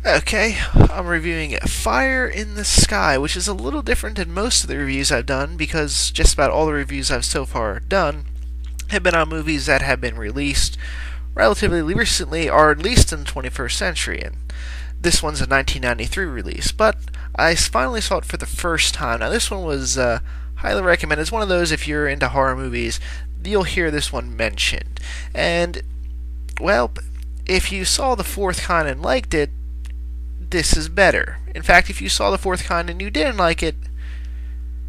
Okay, I'm reviewing Fire in the Sky, which is a little different than most of the reviews I've done because just about all the reviews I've so far done have been on movies that have been released relatively recently, or at least in the 21st century. And this one's a 1993 release, but I finally saw it for the first time. Now, this one was highly recommended. It's one of those, if you're into horror movies, you'll hear this one mentioned. And, well, if you saw The Fourth Kind and liked it, this is better. In fact, if you saw The Fourth Kind and you didn't like it,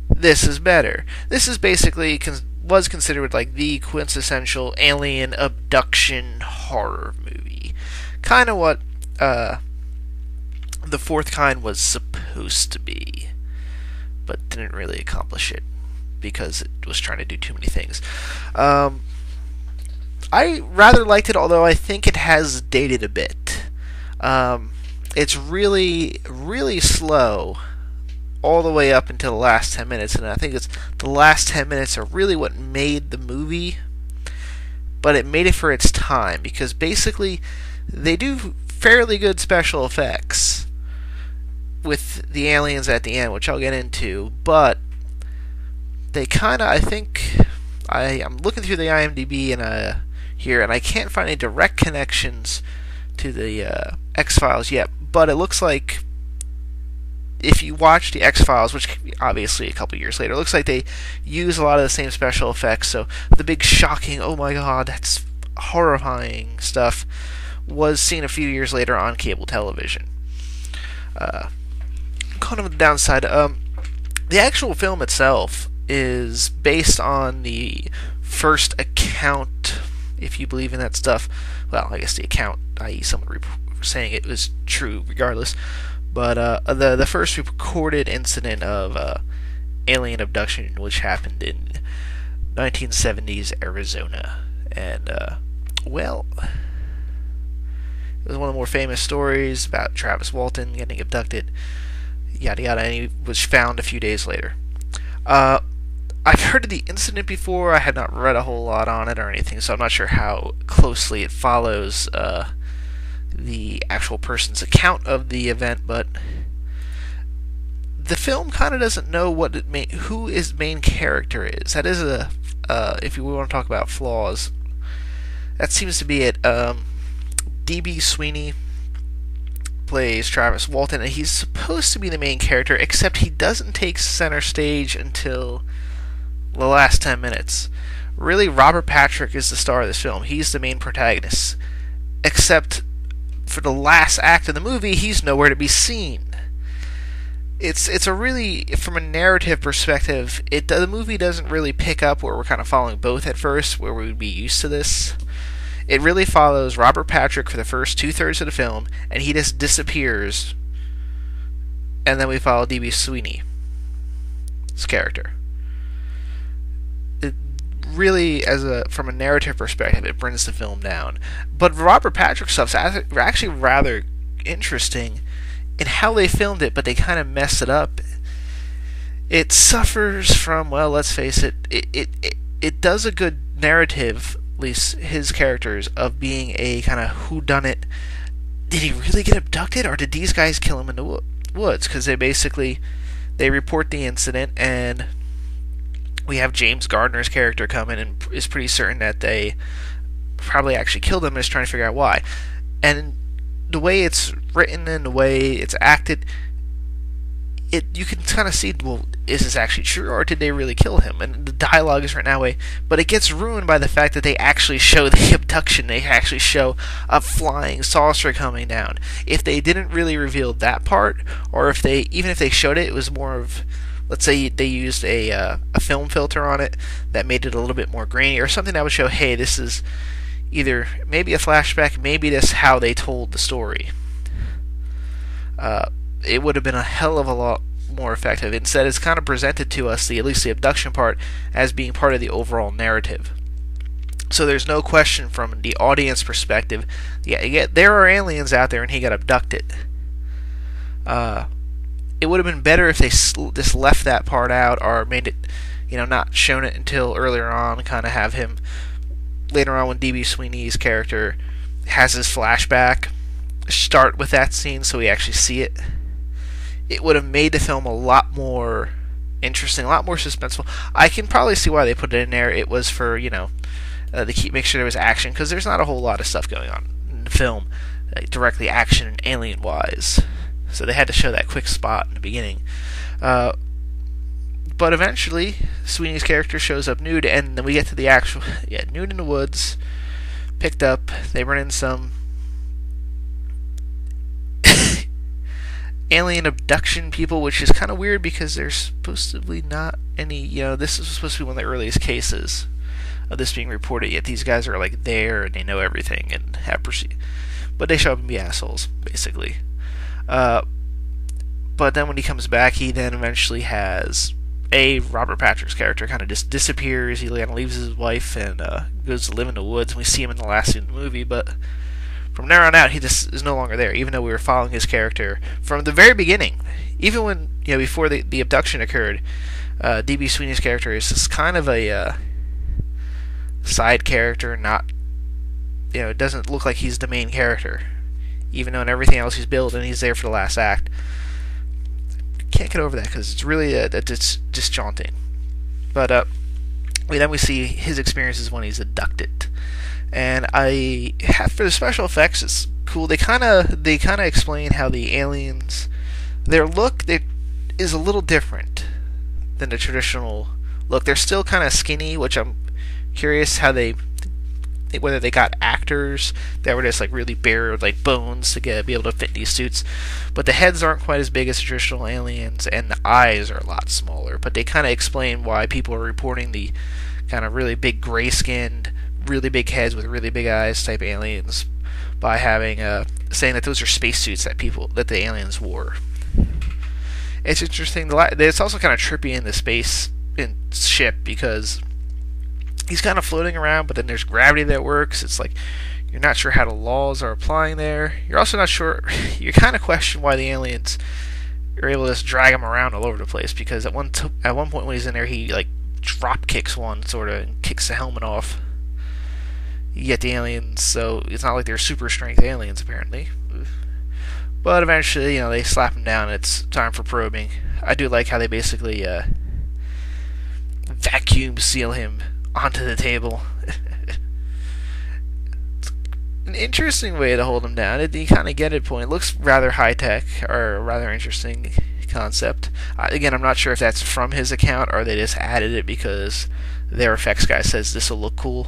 this is better. This is basically was considered like the quintessential alien abduction horror movie. Kind of what The Fourth Kind was supposed to be, but didn't really accomplish it because it was trying to do too many things. I rather liked it, although I think it has dated a bit. It's really, really slow all the way up until the last 10 minutes, and I think it's the last 10 minutes are really what made the movie, but it made it for its time, because basically they do fairly good special effects with the aliens at the end, which I'll get into, but they kind of, I think, I'm looking through the IMDb and here, and I can't find any direct connections to the X-Files yet, but it looks like if you watch the X-Files, which obviously a couple years later, it looks like they use a lot of the same special effects, so the big shocking, oh my god, that's horrifying stuff was seen a few years later on cable television. Kind of the downside, the actual film itself is based on the first account, if you believe in that stuff. Well, I guess the account, i.e. someone saying it was true regardless, but the first recorded incident of alien abduction, which happened in 1970s Arizona, and well, it was one of the more famous stories about Travis Walton getting abducted, yada yada, and he was found a few days later. I've heard of the incident before. I had not read a whole lot on it or anything, so I'm not sure how closely it follows the actual person's account of the event, but the film kind of doesn't know who his main character is. That is if you want to talk about flaws, that seems to be it. D.B. Sweeney plays Travis Walton, and he's supposed to be the main character, except he doesn't take center stage until the last 10 minutes. Really, Robert Patrick is the star of this film. He's the main protagonist, except for the last act of the movie, he's nowhere to be seen. It's a really, from a narrative perspective, the movie doesn't really pick up where we're kind of following both at first, where we would be used to this. It really follows Robert Patrick for the first 2/3 of the film, and he just disappears, and then we follow D.B. Sweeney's character. It really, from a narrative perspective, it brings the film down. But Robert Patrick stuff's actually rather interesting in how they filmed it, but they kind of mess it up. It suffers from, well, let's face it, it does a good narrative, at least his characters, of being a kind of whodunit. Did he really get abducted, or did these guys kill him in the woods? Because they report the incident, and we have James Gardner's character come in and is pretty certain that they probably actually killed him and is trying to figure out why. And the way it's written and the way it's acted, you can kind of see, well, is this actually true, or did they really kill him? And the dialogue is written that way, but it gets ruined by the fact that they actually show the abduction. They actually show a flying saucer coming down. If they didn't really reveal that part, or even if they showed it, it was more of, let's say they used a film filter on it that made it a little bit more grainy, or something that would show, hey, this is either maybe a flashback, maybe this is how they told the story. It would have been a hell of a lot more effective. Instead, it's kind of presented to us, at least the abduction part, as being part of the overall narrative. So there's no question from the audience perspective, yeah, there are aliens out there and he got abducted. It would have been better if they just left that part out, or made it, not shown it until earlier on, kind of have him later on when D.B. Sweeney's character has his flashback, start with that scene so we actually see it, it would have made the film a lot more interesting, a lot more suspenseful. I can probably see why they put it in there. It was for, to make sure there was action, because there's not a whole lot of stuff going on in the film, directly action and alien wise. So they had to show that quick spot in the beginning. But eventually, Sweeney's character shows up nude, and then we get to the actual, nude in the woods, picked up. They run in some alien abduction people, which is kind of weird because there's supposed to be not any, this is supposed to be one of the earliest cases of this being reported, yet these guys are like there and they know everything and have proceed. But they show up and be assholes, basically. But then when he comes back, he then eventually has Robert Patrick's character kind of just disappears. He kind of leaves his wife and goes to live in the woods, and we see him in the last scene of the movie, but from there on out, he just is no longer there, even though we were following his character from the very beginning. Even when, before the abduction occurred, D.B. Sweeney's character is just kind of a side character, not, it doesn't look like he's the main character, even though in everything else he's billed and he's there for the last act. Can't get over that because it's really disjointing. But then we see his experiences when he's abducted. And for the special effects, it's cool. They kind of explain how the aliens, their look is a little different than the traditional look. They're still kind of skinny, which I'm curious how whether they got actors that were just like really bare like bones to be able to fit these suits. But the heads aren't quite as big as traditional aliens, and the eyes are a lot smaller. But they kind of explain why people are reporting the kind of really big gray-skinned, really big heads with really big eyes type aliens by having saying that those are spacesuits that the aliens wore. It's interesting. It's also kind of trippy in the space ship because he's kind of floating around, but then there's gravity that works. It's like you're not sure how the laws are applying there. You're also not sure. You kind of question why the aliens are able to just drag him around all over the place, because at one point when he's in there, he like drop kicks one sort of and kicks the helmet off. You get the aliens, so it's not like they're super strength aliens apparently. But eventually, they slap him down and it's time for probing. I do like how they basically vacuum seal him onto the table. An interesting way to hold him down. You kind of get it point. It looks rather high tech, or a rather interesting concept. Again, I'm not sure if that's from his account or they just added it because their effects guy says this will look cool.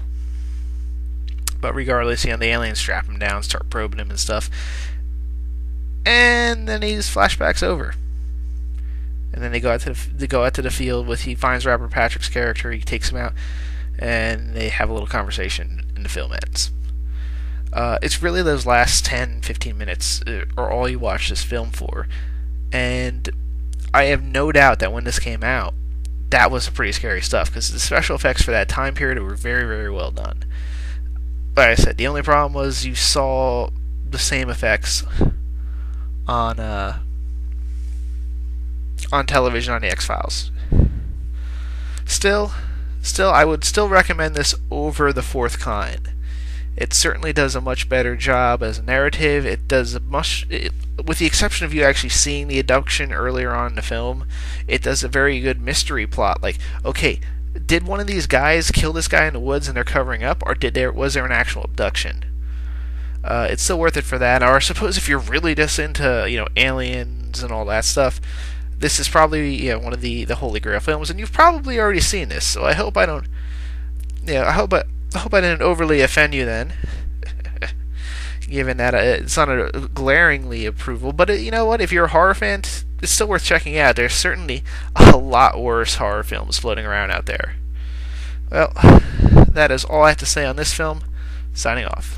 But regardless, the aliens strap him down, start probing him and stuff, and then he just flashbacks over. And then they go out to the field with. He finds Robert Patrick's character. He takes him out, and they have a little conversation, and the film ends. It's really those last 10-15 minutes are all you watch this film for. And I have no doubt that when this came out, that was some pretty scary stuff, because the special effects for that time period were very, very well done. Like I said, the only problem was you saw the same effects on television on the X-Files. Still, I would still recommend this over The Fourth Kind. It certainly does a much better job as a narrative. It does with the exception of you actually seeing the abduction earlier on in the film, it does a very good mystery plot. Like, okay, did one of these guys kill this guy in the woods and they're covering up, or was there an actual abduction? It's still worth it for that. Or I suppose if you're really just into aliens and all that stuff, this is probably one of the Holy Grail films, and you've probably already seen this. So I hope I don't. I hope I didn't overly offend you then, given that it's not a glaringly approval. But you know what? If you're a horror fan, it's still worth checking out. There's certainly a lot worse horror films floating around out there. Well, that is all I have to say on this film. Signing off.